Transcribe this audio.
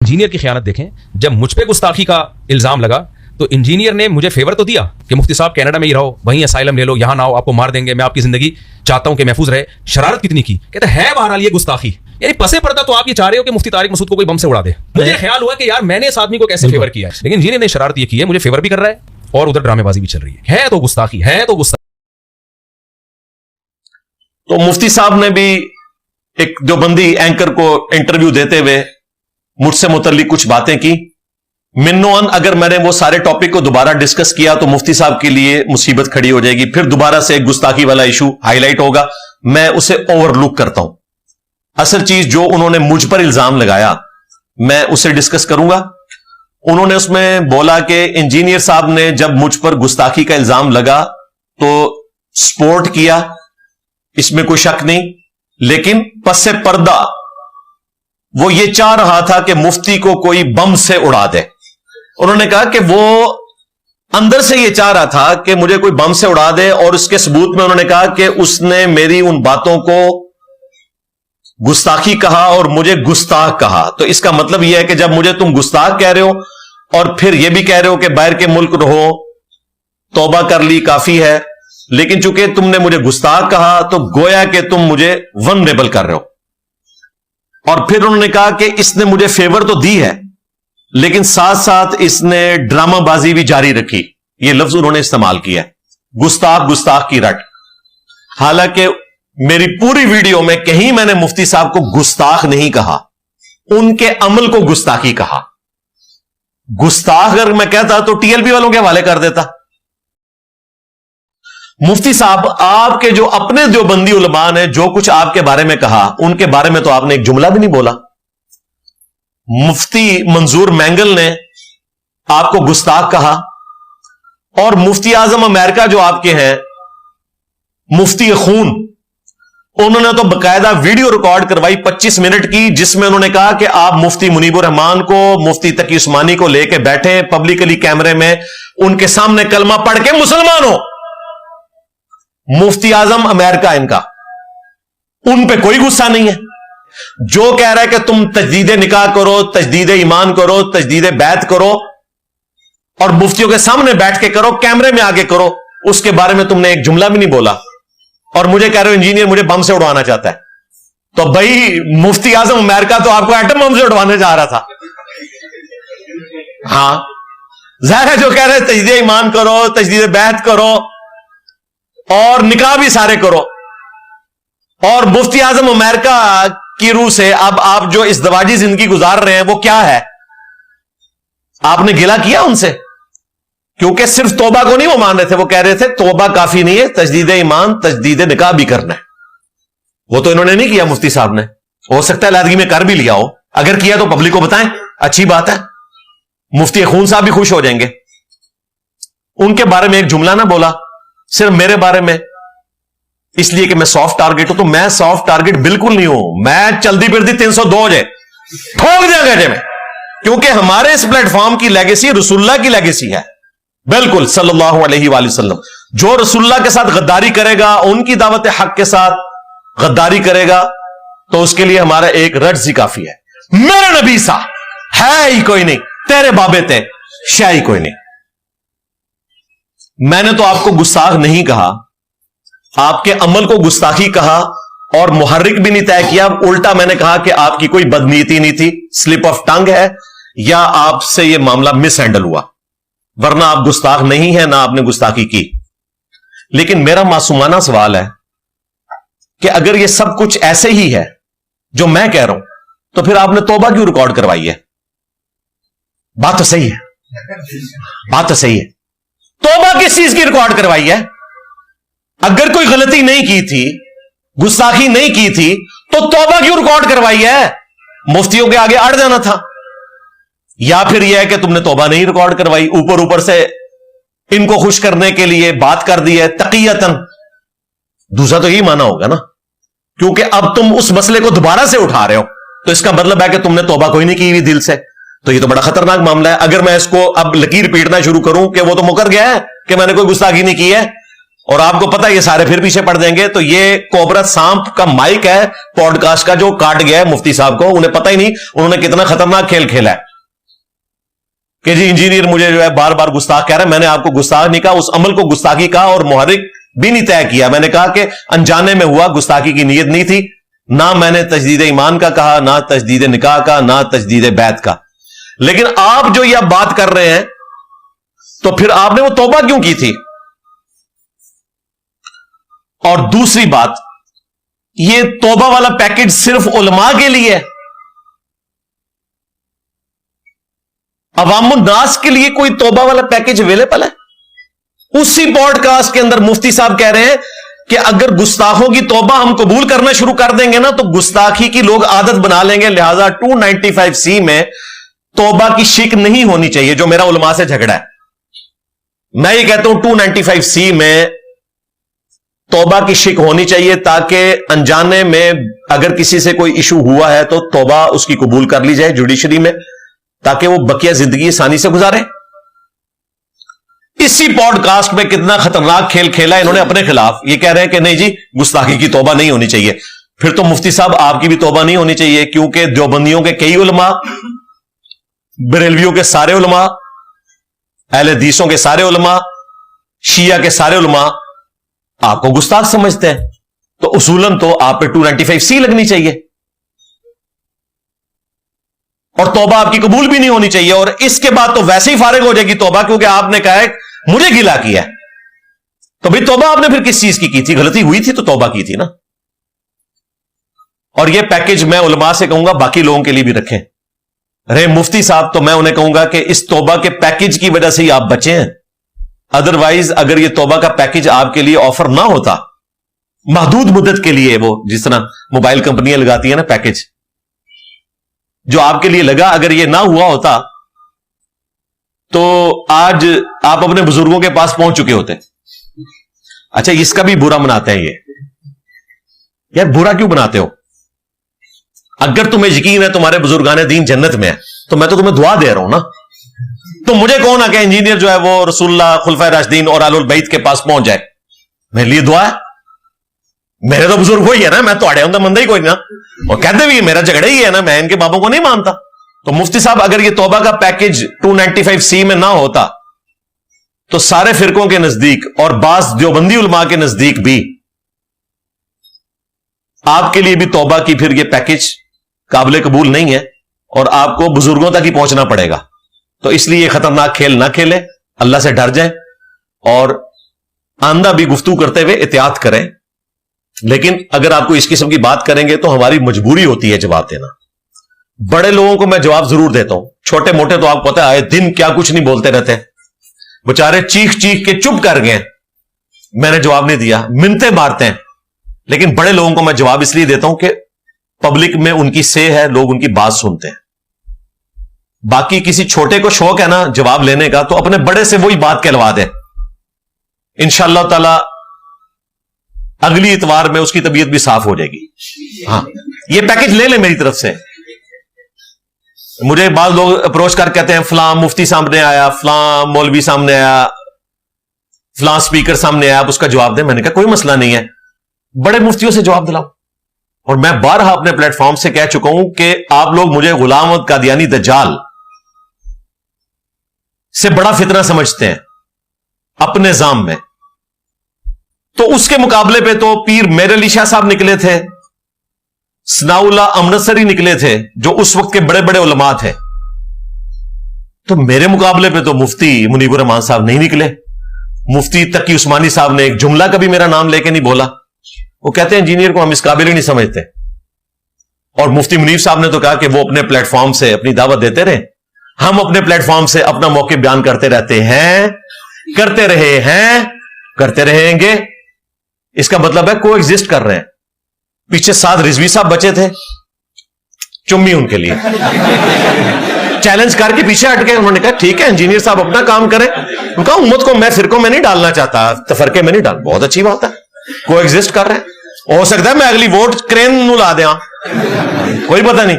Engineer کی خیانت دیکھیں. جب مجھ پہ گستاخی کا الزام لگا تو انجینئر نے مجھے فیور تو دیا کہ مفتی صاحب کینیڈا میں ہی رہو, وہیں اسائلم لے لو, یہاں نہ آؤ, آپ کو مار دیں گے, میں آپ کی زندگی چاہتا ہوں کہ محفوظ رہے. شرارت کتنی کی, کہتے ہیں بہرحال یہ گستاخی. یعنی پسے پردہ تو آپ یہ چاہ رہے ہو کہ مفتی طارق مسعود کو کوئی بم سے اڑا دے. مجھے خیال ہوا کہ یار میں نے اس آدمی کو کیسے فیور کیا ہے, لیکن انجینئر نے شرارت یہ کی ہے, مجھے فیور بھی کر رہا ہے اور ادھر ڈرامے بازی بھی چل رہی ہے تو گستاخی ہے تو گستاخی. تو مفتی صاحب نے بھی ایک دیوبندی اینکر کو انٹرویو دیتے ہوئے مجھ سے متعلق کچھ باتیں کی. منوان اگر میں نے وہ سارے ٹاپک کو دوبارہ ڈسکس کیا تو مفتی صاحب کے لیے مصیبت کھڑی ہو جائے گی, پھر دوبارہ سے ایک گستاخی والا ایشو ہائی لائٹ ہوگا. میں اسے اوور لک کرتا ہوں. اصل چیز جو انہوں نے مجھ پر الزام لگایا میں اسے ڈسکس کروں گا. انہوں نے اس میں بولا کہ انجینئر صاحب نے جب مجھ پر گستاخی کا الزام لگا تو سپورٹ کیا, اس میں کوئی شک نہیں, لیکن پس پردہ وہ یہ چاہ رہا تھا کہ مفتی کو کوئی بم سے اڑا دے. انہوں نے کہا کہ وہ اندر سے یہ چاہ رہا تھا کہ مجھے کوئی بم سے اڑا دے, اور اس کے ثبوت میں انہوں نے کہا کہ اس نے میری ان باتوں کو گستاخی کہا اور مجھے گستاخ کہا. تو اس کا مطلب یہ ہے کہ جب مجھے تم گستاخ کہہ رہے ہو اور پھر یہ بھی کہہ رہے ہو کہ باہر کے ملک رہو, توبہ کر لی کافی ہے, لیکن چونکہ تم نے مجھے گستاخ کہا تو گویا کہ تم مجھے ونریبل کر رہے ہو. اور پھر انہوں نے کہا کہ اس نے مجھے فیور تو دی ہے لیکن ساتھ ساتھ اس نے ڈرامہ بازی بھی جاری رکھی. یہ لفظ انہوں نے استعمال کیا ہے, گستاخ گستاخ کی رٹ. حالانکہ میری پوری ویڈیو میں کہیں میں نے مفتی صاحب کو گستاخ نہیں کہا, ان کے عمل کو گستاخی کہا. گستاخ اگر میں کہتا تو ٹی ایل پی والوں کے حوالے کر دیتا. مفتی صاحب آپ کے جو اپنے دیوبندی علماء نے جو کچھ آپ کے بارے میں کہا ان کے بارے میں تو آپ نے ایک جملہ بھی نہیں بولا. مفتی منظور مینگل نے آپ کو گستاخ کہا, اور مفتی اعظم امریکہ جو آپ کے ہیں مفتی خون, انہوں نے تو باقاعدہ ویڈیو ریکارڈ کروائی 25 منٹ کی, جس میں انہوں نے کہا کہ آپ مفتی منیب الرحمان کو, مفتی تقی عثمانی کو لے کے بیٹھے پبلکلی کیمرے میں, ان کے سامنے کلمہ پڑھ کے مسلمان ہو. مفتی اعظم امریکہ ان کا, ان پہ کوئی غصہ نہیں ہے. جو کہہ رہا ہے کہ تم تجدید نکاح کرو, تجدید ایمان کرو, تجدید بیعت کرو, اور مفتیوں کے سامنے بیٹھ کے کرو, کیمرے میں آگے کرو, اس کے بارے میں تم نے ایک جملہ بھی نہیں بولا, اور مجھے کہہ رہے ہو انجینئر مجھے بم سے اڑوانا چاہتا ہے. تو بھائی مفتی اعظم امریکہ تو آپ کو ایٹم بم سے اڑوانے جا رہا تھا. ہاں ظاہر ہے جو کہہ رہے تجدید ایمان کرو, تجدید بیعت کرو, اور نکاح بھی سارے کرو, اور مفتی اعظم امریکہ کی روح سے اب آپ جو ازدواجی زندگی گزار رہے ہیں وہ کیا ہے؟ آپ نے گلہ کیا ان سے؟ کیونکہ صرف توبہ کو نہیں وہ مان رہے تھے, وہ کہہ رہے تھے توبہ کافی نہیں ہے, تجدید ایمان تجدید نکاح بھی کرنا ہے. وہ تو انہوں نے نہیں کیا مفتی صاحب نے, ہو سکتا ہے علیحدگی میں کر بھی لیا ہو, اگر کیا تو پبلک کو بتائیں, اچھی بات ہے, مفتی خون صاحب بھی خوش ہو جائیں گے. ان کے بارے میں ایک جملہ نہ بولا, صرف میرے بارے میں, اس لیے کہ میں سافٹ ٹارگٹ ہوں. تو میں سافٹ ٹارگٹ بالکل نہیں ہوں, میں چلتی پھرتی 302 ہو جائے ٹھوک دیا گھٹے میں, کیونکہ ہمارے اس پلیٹ فارم کی لیگیسی رسول اللہ کی لیگیسی ہے. بالکل صلی اللہ علیہ وآلہ وسلم. جو رسول اللہ کے ساتھ غداری کرے گا, ان کی دعوت حق کے ساتھ غداری کرے گا, تو اس کے لیے ہمارا ایک رٹز ہی کافی ہے. میرا نبی سا ہے ہی کوئی نہیں, تیرے بابے تے شے ہی کوئی نہیں. میں نے تو آپ کو گستاخ نہیں کہا, آپ کے عمل کو گستاخی کہا, اور محرک بھی نہیں طے کیا. الٹا میں نے کہا کہ آپ کی کوئی بدنیتی نہیں تھی, سلپ آف ٹنگ ہے, یا آپ سے یہ معاملہ مس ہینڈل ہوا, ورنہ آپ گستاخ نہیں ہیں, نہ آپ نے گستاخی کی. لیکن میرا معصومانہ سوال ہے کہ اگر یہ سب کچھ ایسے ہی ہے جو میں کہہ رہا ہوں, تو پھر آپ نے توبہ کیوں ریکارڈ کروائی ہے؟ بات تو صحیح ہے, بات تو صحیح ہے. توبہ کس چیز کی ریکارڈ کروائی ہے؟ اگر کوئی غلطی نہیں کی تھی, گستاخی نہیں کی تھی, تو توبہ کیوں ریکارڈ کروائی ہے؟ مفتیوں کے آگے اڑ جانا تھا. یا پھر یہ ہے کہ تم نے توبہ نہیں ریکارڈ کروائی, اوپر اوپر سے ان کو خوش کرنے کے لیے بات کر دی ہے تقیتن. دوسرا تو یہی مانا ہوگا نا, کیونکہ اب تم اس مسئلے کو دوبارہ سے اٹھا رہے ہو, تو اس کا مطلب ہے کہ تم نے توبہ کوئی نہیں کی ہوئی دل سے. تو یہ تو بڑا خطرناک معاملہ ہے. اگر میں اس کو اب لکیر پیٹنا شروع کروں کہ وہ تو مکر گیا ہے کہ میں نے کوئی گستاخی نہیں کی ہے, اور آپ کو پتا یہ سارے پھر پیچھے پڑ دیں گے. تو یہ کوبرا سانپ کا مائک ہے پوڈ کاسٹ کا جو کاٹ گیا ہے مفتی صاحب کو. انہیں پتہ ہی نہیں انہوں نے کتنا خطرناک کھیل کھیلا ہے کہ جی انجینئر مجھے جو ہے بار بار گستاخ کہہ رہا ہے. میں نے آپ کو گستاخ نہیں کہا, اس عمل کو گستاخی کہا اور محرک بھی نہیں طے کیا. میں نے کہا کہ انجانے میں ہوا, گستاخی کی نیت نہیں تھی. نہ میں نے تجدید ایمان کا کہا, نہ تجدید نکاح کا, نہ تجدید بیعت کا. لیکن آپ جو یہ بات کر رہے ہیں تو پھر آپ نے وہ توبہ کیوں کی تھی؟ اور دوسری بات, یہ توبہ والا پیکج صرف علماء کے لیے ہے, عوام الناس کے لیے کوئی توبہ والا پیکج اویلیبل ہے؟ اسی پوڈ کاسٹ کے اندر مفتی صاحب کہہ رہے ہیں کہ اگر گستاخوں کی توبہ ہم قبول کرنا شروع کر دیں گے نا تو گستاخی کی لوگ عادت بنا لیں گے. لہذا 295C میں توبہ کی شک نہیں ہونی چاہیے, جو میرا علماء سے جھگڑا ہے. میں یہ کہتا ہوں 295C میں توبہ کی شک ہونی چاہیے تاکہ انجانے میں اگر کسی سے کوئی ایشو ہوا ہے تو توبہ اس کی قبول کر لی جائے جوڈیشری میں, تاکہ وہ بقیہ زندگی آسانی سے گزارے. اسی پوڈ کاسٹ میں کتنا خطرناک کھیل کھیلا انہوں نے اپنے خلاف. یہ کہہ رہے ہیں کہ نہیں جی گستاخی کی توبہ نہیں ہونی چاہیے. پھر تو مفتی صاحب آپ کی بھی توبہ نہیں ہونی چاہیے, کیونکہ دیوبندیوں کے کئی علماء, بریلویوں کے سارے علماء, اہل حدیثوں کے سارے علماء, شیعہ کے سارے علماء آپ کو گستاخ سمجھتے ہیں. تو اصولاً تو آپ پہ 295C لگنی چاہیے اور توبہ آپ کی قبول بھی نہیں ہونی چاہیے. اور اس کے بعد تو ویسے ہی فارغ ہو جائے گی توبہ, کیونکہ آپ نے کہا ہے مجھے گلا کیا ہے. تو بھئی توبہ آپ نے پھر کس چیز کی تھی؟ غلطی ہوئی تھی تو توبہ کی تھی نا. اور یہ پیکج میں علماء سے کہوں گا باقی لوگوں کے لیے بھی رکھیں. رہے مفتی صاحب تو میں انہیں کہوں گا کہ اس توبہ کے پیکج کی وجہ سے ہی آپ بچے ہیں. ادروائز اگر یہ توبہ کا پیکج آپ کے لیے آفر نہ ہوتا, محدود مدت کے لیے, وہ جس طرح موبائل کمپنیاں لگاتی ہیں نا پیکج, جو آپ کے لیے لگا, اگر یہ نہ ہوا ہوتا تو آج آپ اپنے بزرگوں کے پاس پہنچ چکے ہوتے. اچھا اس کا بھی برا مناتے ہیں یہ, یار برا کیوں بناتے ہو؟ اگر تمہیں یقین ہے تمہارے بزرگان دین جنت میں ہے تو میں تو تمہیں دعا دے رہا ہوں نا. تو مجھے کون آ کہ انجینئر جو ہے وہ رسول اللہ, خلفائے راشدین اور آل البیت کے پاس پہنچ جائے, میرے لیے دعا ہے. میرے تو بزرگ وہی ہے نا, میں تو اڑے ہوں مندہ ہی کوئی نا, اور کہتے بھی میرا جھگڑا ہی ہے نا, میں ان کے بابوں کو نہیں مانتا. تو مفتی صاحب اگر یہ توبہ کا پیکج 295C میں نہ ہوتا تو سارے فرقوں کے نزدیک اور بعض دیوبندی علماء کے نزدیک بھی آپ کے لیے بھی توبہ کی پھر یہ پیکج قابل قبول نہیں ہے, اور آپ کو بزرگوں تک ہی پہنچنا پڑے گا. تو اس لیے یہ خطرناک کھیل نہ کھیلیں, اللہ سے ڈر جائیں اور آندہ بھی گفتگو کرتے ہوئے احتیاط کریں. لیکن اگر آپ کو اس قسم کی بات کریں گے تو ہماری مجبوری ہوتی ہے جواب دینا. بڑے لوگوں کو میں جواب ضرور دیتا ہوں, چھوٹے موٹے تو آپ کو پتہ ہے آئے دن کیا کچھ نہیں بولتے رہتے, بےچارے چیخ چیخ کے چپ کر گئے, میں نے جواب نہیں دیا, منتیں مارتے ہیں. لیکن بڑے لوگوں کو میں جواب اس لیے دیتا ہوں کہ پبلک میں ان کی سے ہے, لوگ ان کی بات سنتے ہیں. باقی کسی چھوٹے کو شوق ہے نا جواب لینے کا, تو اپنے بڑے سے وہی بات کہلوا دے, انشاءاللہ تعالی اگلی اتوار میں اس کی طبیعت بھی صاف ہو جائے گی. ہاں یہ پیکج لے لیں میری طرف سے. مجھے بعض لوگ اپروچ کر کہتے ہیں فلاں مفتی سامنے آیا, فلاں مولوی سامنے آیا, فلاں سپیکر سامنے آیا, آپ اس کا جواب دیں. میں نے کہا کوئی مسئلہ نہیں ہے, بڑے مفتیوں سے جواب دلاؤ. اور میں بارہا اپنے پلیٹ فارم سے کہہ چکا ہوں کہ آپ لوگ مجھے غلام احمد قادیانی دجال سے بڑا فتنہ سمجھتے ہیں اپنے نظام میں, تو اس کے مقابلے پہ تو پیر میر علی شاہ صاحب نکلے تھے, ثناء اللہ امرتسری نکلے تھے جو اس وقت کے بڑے بڑے علماء تھے. تو میرے مقابلے پہ تو مفتی منیب الرحمان صاحب نہیں نکلے. مفتی تقی عثمانی صاحب نے ایک جملہ کبھی میرا نام لے کے نہیں بولا. وہ کہتے ہیں انجینئر کو ہم اس قابل ہی نہیں سمجھتے. اور مفتی منیب صاحب نے تو کہا کہ وہ اپنے پلیٹ فارم سے اپنی دعوت دیتے رہے, ہم اپنے پلیٹ فارم سے اپنا موقع بیان کرتے رہتے ہیں, کرتے رہے ہیں, کرتے رہیں گے. اس کا مطلب ہے کو ایگزسٹ کر رہے ہیں. پیچھے ساتھ رضوی صاحب بچے تھے, چمی ان کے لیے چیلنج کر کے پیچھے ہٹ گئے. انہوں نے کہا ٹھیک ہے انجینئر صاحب اپنا کام کریں. ان کا امت کو میں فرقوں میں نہیں ڈالنا چاہتا, تفرقے میں نہیں ڈال. بہت اچھی بات ہے, کو ایگزسٹ کر رہے ہیں. ہو سکتا ہے میں اگلی ووٹ کرین نو لا دیا, کوئی پتہ نہیں.